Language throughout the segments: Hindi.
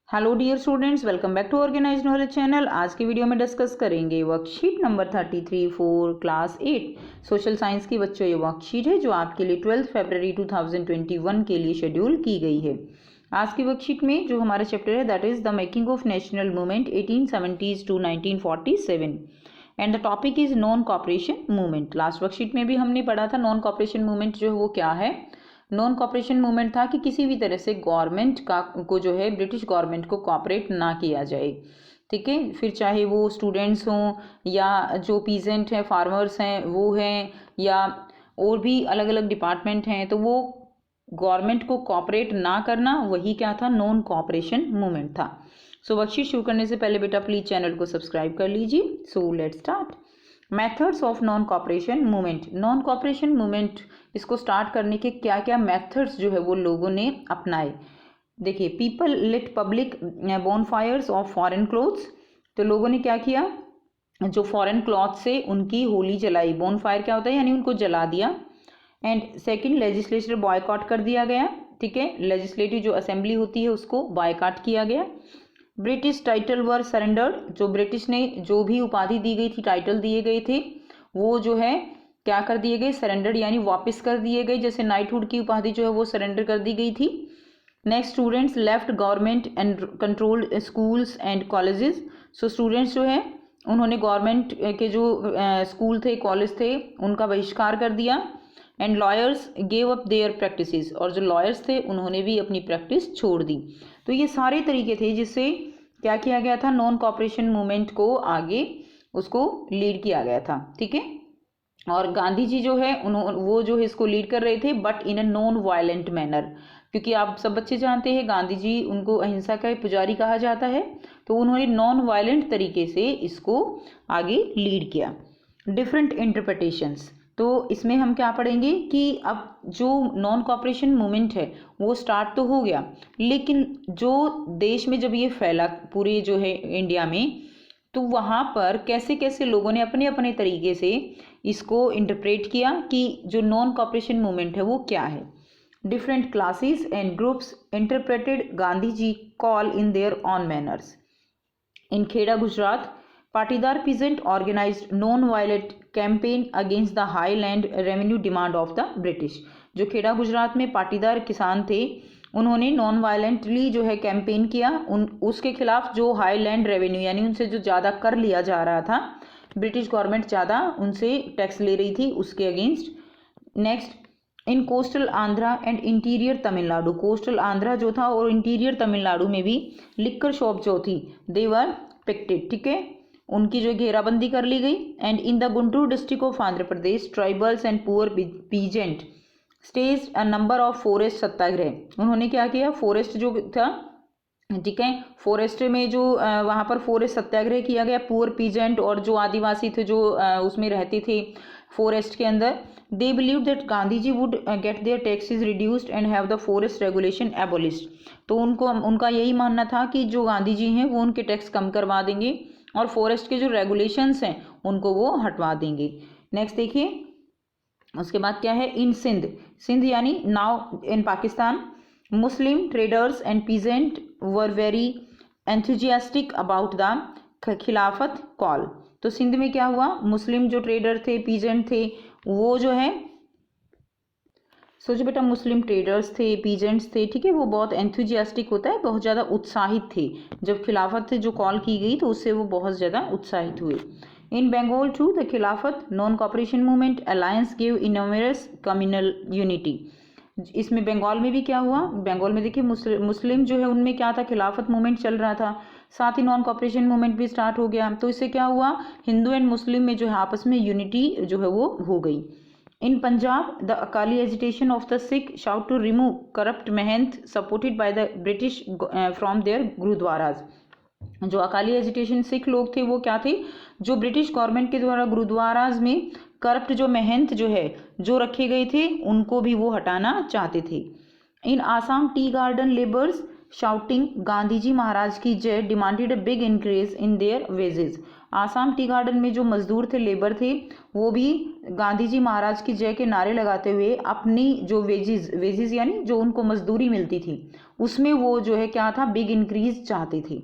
Hello dear students, welcome back to organised knowledge channel. आज की वीडियो में डिस्कस करेंगे worksheet number 33 for class 8 social science की बच्चों। ये वर्कशीट है जो आपके लिए 12 फरवरी 2021 के लिए शेड्यूल की गई है। आज की वर्कशीट में जो हमारा चैप्टर है that is the making of national movement 1870s to 1947 and the topic is non cooperation movement. Last worksheet में भी हमने पढ़ा था नॉन कॉपरेशन मूवमेंट जो है वो क्या है। नॉन कॉपरेशन मूवमेंट था कि किसी भी तरह से गवर्नमेंट को जो है ब्रिटिश गवर्नमेंट को कॉपरेट ना किया जाए। ठीक है, फिर चाहे वो स्टूडेंट्स हों या जो पीजेंट हैं, फार्मर्स हैं वो हैं, या और भी अलग अलग डिपार्टमेंट हैं, तो वो गवर्नमेंट को कॉपरेट ना करना वही क्या था, नॉन कॉपरेशन मूवमेंट था। सो वर्कशीट शुरू करने से पहले बेटा प्लीज चैनल को सब्सक्राइब कर लीजिए। So let's start. Methods of non cooperation movement. Non cooperation movement इसको स्टार्ट करने के क्या क्या मेथड्स जो है वो लोगों ने अपनाए। देखिए, people lit public bonfires of foreign clothes. तो लोगों ने क्या किया, जो फॉरेन क्लॉथ से उनकी होली जलाई। बॉनफायर क्या होता है, यानी उनको जला दिया। एंड सेकंड, लेजिस्लेचर बॉयकॉट कर दिया गया। ठीक है, लेजिस्लेटिव जो असेंबली होती है उसको बॉयकॉट किया गया। British title were surrendered. जो ब्रिटिश ने जो भी उपाधि दी गई थी, टाइटल दिए गए थे, वो जो है क्या कर दिए गए, सरेंडर्ड यानी वापस कर दिए गए। जैसे नाइटहुड की उपाधि जो है वो सरेंडर कर दी गई थी। Next, students left government and controlled schools and colleges. So students जो है उन्होंने गवर्नमेंट के जो स्कूल थे, कॉलेज थे, उनका बहिष्कार कर दिया। And lawyers gave up their practices. और जो लॉयर्स थे उन्होंने भी अपनी प्रैक्टिस छोड़ दी। तो ये सारे तरीके थे जिससे क्या किया गया था, नॉन कॉपरेशन मूवमेंट को आगे उसको लीड किया गया था। ठीक है, और गांधी जी जो है वो जो है इसको लीड कर रहे थे, but in a non violent manner. क्योंकि आप सब बच्चे जानते हैं गांधी जी, उनको अहिंसा का पुजारी कहा जाता है, तो उन्होंने नॉन वायलेंट तरीके से इसको आगे लीड किया। Different interpretations. तो इसमें हम क्या पढ़ेंगे कि अब जो नॉन कॉपरेशन मूवमेंट है वो स्टार्ट तो हो गया, लेकिन जो देश में जब ये फैला पूरे जो है इंडिया में, तो वहाँ पर कैसे कैसे लोगों ने अपने अपने तरीके से इसको इंटरप्रेट किया कि जो नॉन कॉपरेशन मूवमेंट है वो क्या है। Different classes and groups interpreted Gandhi ji call in their own manners. In Kheda Gujarat, Patidar peasant organised non violent campaign against the high land revenue demand of the British. जो खेड़ा गुजरात में पाटीदार किसान थे, उन्होंने नॉन वायलेंटली जो है कैंपेन किया उसके खिलाफ, जो हाई लैंड रेवेन्यू यानी उनसे जो ज़्यादा कर लिया जा रहा था, ब्रिटिश गवर्नमेंट ज़्यादा उनसे टैक्स ले रही थी, उसके against. Next, in coastal Andhra and interior Tamil Nadu. Coastal Andhra जो था और इंटीरियर तमिलनाडु में भी लिक्कर शॉप जो थी दे वर पिक्टेड। ठीक है, उनकी जो घेराबंदी कर ली गई। And in the Guntur district of Andhra Pradesh, tribals and poor peasants staged a number of forest satyagraha. उन्होंने क्या किया, फॉरेस्ट जो था, ठीक है, फॉरेस्ट में जो वहाँ पर फॉरेस्ट सत्याग्रह किया गया। पुअर पीजेंट और जो आदिवासी थे जो उसमें रहते थे फॉरेस्ट के अंदर, they believe that Gandhi ji would get their taxes reduced and have the forest regulation abolished. तो उनका यही मानना था कि जो गांधी जी हैं वो उनके टैक्स कम करवा देंगे और फॉरेस्ट के जो रेगुलेशंस हैं उनको वो हटवा देंगे। नेक्स्ट देखिए, उसके बाद क्या है, इन सिंध। सिंध यानी now in Pakistan, Muslim traders and peasant were very enthusiastic about the खिलाफत कॉल। तो सिंध में क्या हुआ, मुस्लिम जो ट्रेडर थे, पीजेंट थे, वो जो है सोचो बेटा, मुस्लिम ट्रेडर्स थे, पीजेंट्स थे, ठीक है, वो बहुत एंथुजियास्टिक होता है, बहुत ज़्यादा उत्साहित थे। जब खिलाफत जो कॉल की गई तो उससे वो बहुत ज़्यादा उत्साहित हुए। In Bengal to the Khilafat non cooperation movement alliance give enormous communal unity. इसमें बंगाल में भी क्या हुआ, बंगाल में देखिए मुस्लिम जो है उनमें क्या था, खिलाफत मूवमेंट चल रहा था, साथ ही नॉन कॉपरेशन मूवमेंट भी स्टार्ट हो गया। तो इससे क्या हुआ, हिंदू एंड मुस्लिम में जो है आपस में यूनिटी जो है वो हो गई। In Punjab, the Akali agitation of the Sikh sought to remove corrupt mahant supported by the British from their gurudwaras. जो अकाली एजिटेशन सिख लोग थे वो क्या थे, जो ब्रिटिश गवर्नमेंट के द्वारा गुरुद्वाराज में करप्ट जो महंत जो है जो रखे गए थे उनको भी वो हटाना चाहते थे। In Assam tea garden labours shouting Gandhi ji Maharaj की जय demanded a big increase in their wages. Assam tea garden में जो मजदूर थे, लेबर थे, वो भी गांधी जी महाराज की जय के नारे लगाते हुए अपनी जो वेजेस यानी जो उनको मजदूरी मिलती थी उसमें वो जो है क्या था, बिग इंक्रीज चाहते थे।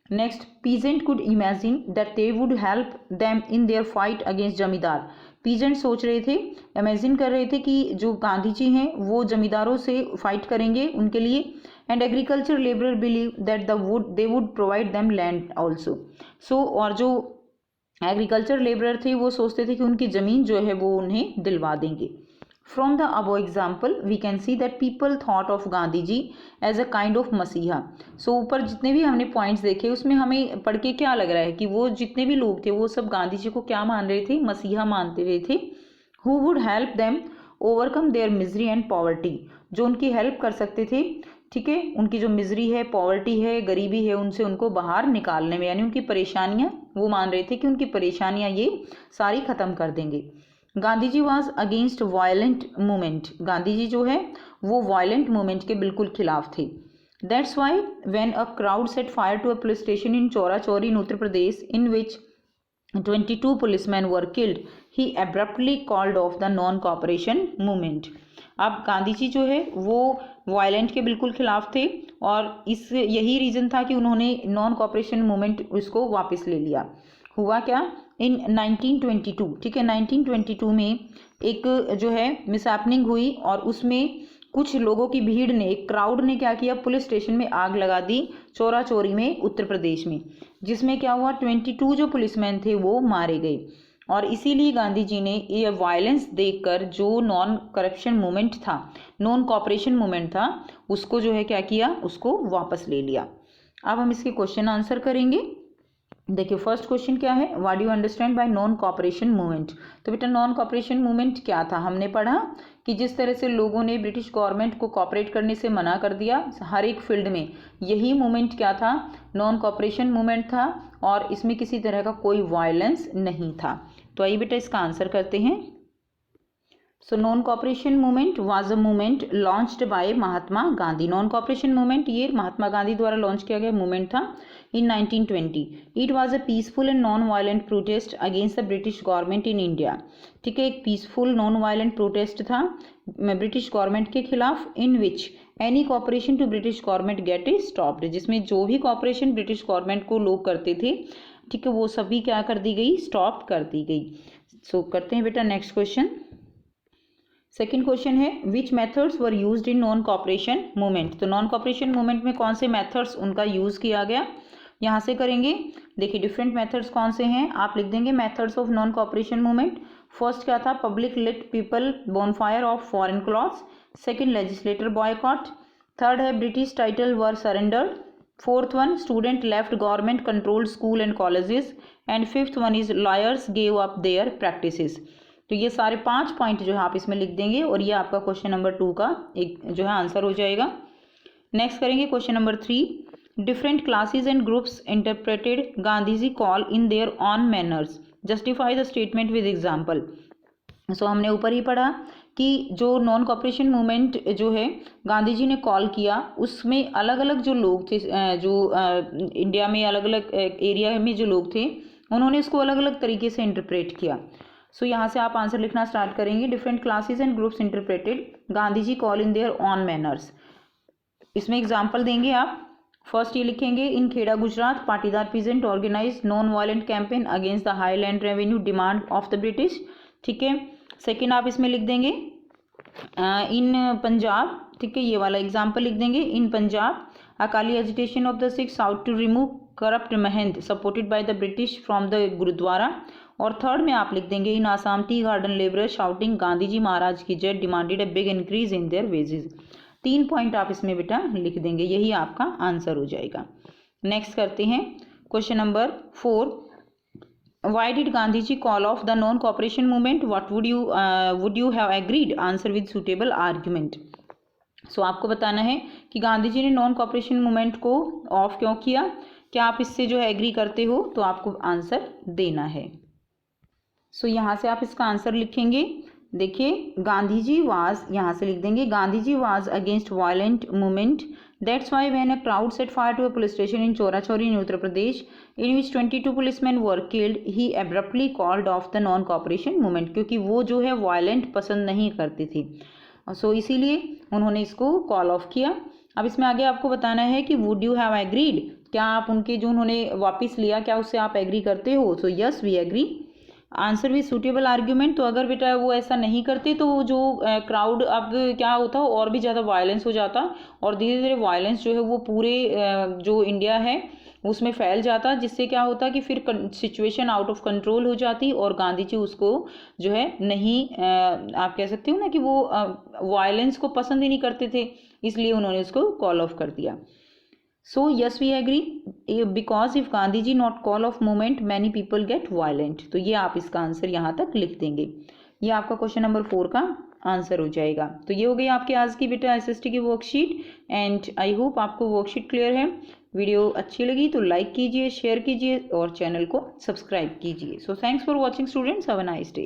Next, peasant could imagine that they would help them in their fight against जमींदार। पीजेंट सोच रहे थे, इमेजिन कर रहे थे कि जो गांधी जी हैं वो जमींदारों से फाइट करेंगे उनके लिए। And agriculture labourer believe that they would provide them land also. So और जो एग्रीकल्चर लेबरर थे वो सोचते थे कि उनकी ज़मीन जो है वो उन्हें दिलवा देंगे। From the above example, we can see that people thought of Gandhi ji as a kind of मसीहा। सो ऊपर जितने भी हमने पॉइंट्स देखे उसमें हमें पढ़ के क्या लग रहा है कि वो जितने भी लोग थे वो सब गांधी जी को क्या मान रहे थे, मसीहा मानते रहे थे। Who would help them overcome their misery and poverty, जो उनकी हेल्प कर सकते थे, ठीक है, उनकी जो मिजरी है, पॉवर्टी है, गरीबी है, उनसे उनको बाहर निकालने में, यानी उनकी परेशानियां, वो मान रहे थे कि उनकी परेशानियां ये सारी ख़त्म कर देंगे। Gandhi ji was against violent movement. Gandhi ji जो है वो वायलेंट मूवमेंट के बिल्कुल खिलाफ थे। That's why when a crowd set fire to a police station in Chaura Chauri in Uttar Pradesh in which 22 policemen were killed, he abruptly called off the non cooperation movement. अब गांधी जी जो है वो वायलेंट के बिल्कुल खिलाफ थे और इस यही रीज़न था कि उन्होंने नॉन कॉपरेशन मूवमेंट उसको वापस ले लिया। हुआ क्या, इन 1922, ठीक है, 1922 में एक जो है मिसहैपनिंग हुई और उसमें कुछ लोगों की भीड़ ने, एक क्राउड ने क्या किया, पुलिस स्टेशन में आग लगा दी चौरा चौरी में उत्तर प्रदेश में, जिसमें क्या हुआ, 22 जो पुलिसमैन थे वो मारे गए। और इसीलिए गांधी जी ने ये वायलेंस देखकर जो नॉन करप्शन मूवमेंट था, नॉन कॉपरेशन मूवमेंट था, उसको जो है क्या किया, उसको वापस ले लिया। अब हम इसके क्वेश्चन आंसर करेंगे। देखिए फर्स्ट क्वेश्चन क्या है, what do you understand by non cooperation movement. तो बेटा नॉन कॉपरेशन मूवमेंट क्या था, हमने पढ़ा कि जिस तरह से लोगों ने ब्रिटिश गवर्नमेंट को कॉपरेट करने से मना कर दिया हर एक फील्ड में, यही मूवमेंट क्या था, नॉन कॉपरेशन मूवमेंट था और इसमें किसी तरह का कोई वायलेंस नहीं था। तो आइए बेटा इसका आंसर करते हैं। So non cooperation movement was a movement launched by Mahatma Gandhi. Non cooperation movement ये महात्मा गांधी द्वारा लॉन्च किया गया मूवमेंट था in 1920। It was a peaceful and non violent protest against the British government in India. ठीक है, एक पीसफुल नॉन वायलेंट प्रोटेस्ट था ब्रिटिश गवर्नमेंट के खिलाफ, in which any cooperation to British government get is stopped, जिसमें जो भी कॉपरेशन ब्रिटिश गवर्नमेंट को लोग करते थे, ठीक है, वो सभी क्या कर दी गई, स्टॉप कर दी गई। सो करते हैं बेटा नेक्स्ट क्वेश्चन। सेकेंड क्वेश्चन है which methods were used in non cooperation movement. तो नॉन कॉपरेशन मूवमेंट में कौन से मेथड्स उनका यूज़ किया गया, यहाँ से करेंगे। देखिए डिफरेंट मेथड्स कौन से हैं, आप लिख देंगे methods of non cooperation movement. First क्या था, public let people bonfire of foreign clothes. Second legislator boycott. Third है British title were surrendered. Fourth one student left government controlled school and colleges. And fifth one is lawyers gave up their practices. तो ये सारे 5 पॉइंट जो है आप इसमें लिख देंगे और ये आपका क्वेश्चन नंबर 2 का एक जो है आंसर हो जाएगा। नेक्स्ट करेंगे question number 3। Different classes and groups interpreted Gandhi ji call in their own manners, justify the statement with example. So हमने ऊपर ही पढ़ा कि जो नॉन कॉपरेशन मूवमेंट जो है गांधी जी ने कॉल किया, उसमें अलग अलग जो लोग थे, जो इंडिया में अलग अलग एरिया में जो लोग थे, उन्होंने इसको अलग अलग तरीके से इंटरप्रेट किया। सो यहाँ से आप आंसर लिखना स्टार्ट करेंगे। Different classes and groups interpreted Gandhi ji call in their own manners. इसमें एग्जाम्पल देंगे आप। फर्स्ट ये लिखेंगे in Kheda Gujarat Patidar peasant organise non violent campaign against the high land revenue demand of the British. ठीक है, सेकेंड आप इसमें लिख देंगे इन पंजाब, ठीक है, ये वाला एग्जाम्पल लिख देंगे। In Punjab Akali agitation of the Sikhs sought to remove corrupt mahant supported by the British from the gurudwara. और थर्ड में आप लिख देंगे in Assam tea garden labour shouting Gandhi ji Maharaj की जय demanded a big increase in their wages. 3 point आप इसमें बेटा लिख देंगे, यही आपका आंसर हो जाएगा। नेक्स्ट करते हैं question number 4। Why did Gandhi ji call off the non cooperation movement, what would you have agreed, answer with suitable argument. So आपको बताना है कि गांधी जी ने नॉन कॉपरेशन मूवमेंट को ऑफ क्यों किया, क्या आप इससे जो है एग्री करते हो, तो आपको आंसर देना है। सो यहाँ से आप इसका आंसर लिखेंगे। देखिए गांधी जी वाज, यहाँ से लिख देंगे Gandhi ji was against violent movement That's why when a crowd set fire to a police station in Chorachori in Uttar Pradesh, in which 22 policemen were killed, he abruptly called off the non-cooperation movement, क्योंकि वो जो है वायलेंट पसंद नहीं करती थी, सो इसीलिए उन्होंने इसको कॉल ऑफ किया। अब इसमें आगे आपको बताना है कि वुड यू हैव एग्रीड, क्या आप उनके जो उन्होंने वापस लिया क्या उससे आप एग्री करते हो? So yes we agree. Answer with suitable argument, तो अगर बेटा वो ऐसा नहीं करते तो जो क्राउड अब क्या होता और भी ज़्यादा वायलेंस हो जाता और धीरे धीरे वायलेंस जो है वो पूरे जो इंडिया है उसमें फैल जाता, जिससे क्या होता कि फिर सिचुएशन आउट ऑफ कंट्रोल हो जाती और गांधी जी उसको जो है नहीं आप कह सकते हो ना कि वो वायलेंस को पसंद ही नहीं करते थे, इसलिए उन्होंने उसको कॉल ऑफ कर दिया। So yes we agree because if Gandhi ji not call of movement many people get violent। तो ये आप इसका आंसर यहाँ तक लिख देंगे, ये आपका क्वेश्चन नंबर 4 का आंसर हो जाएगा। तो ये हो गई आपके आज की बेटा एसएसटी की वर्कशीट एंड आई होप आपको वर्कशीट क्लियर है। वीडियो अच्छी लगी तो लाइक कीजिए, शेयर कीजिए और चैनल को सब्सक्राइब कीजिए। So thanks for watching students, have a nice day.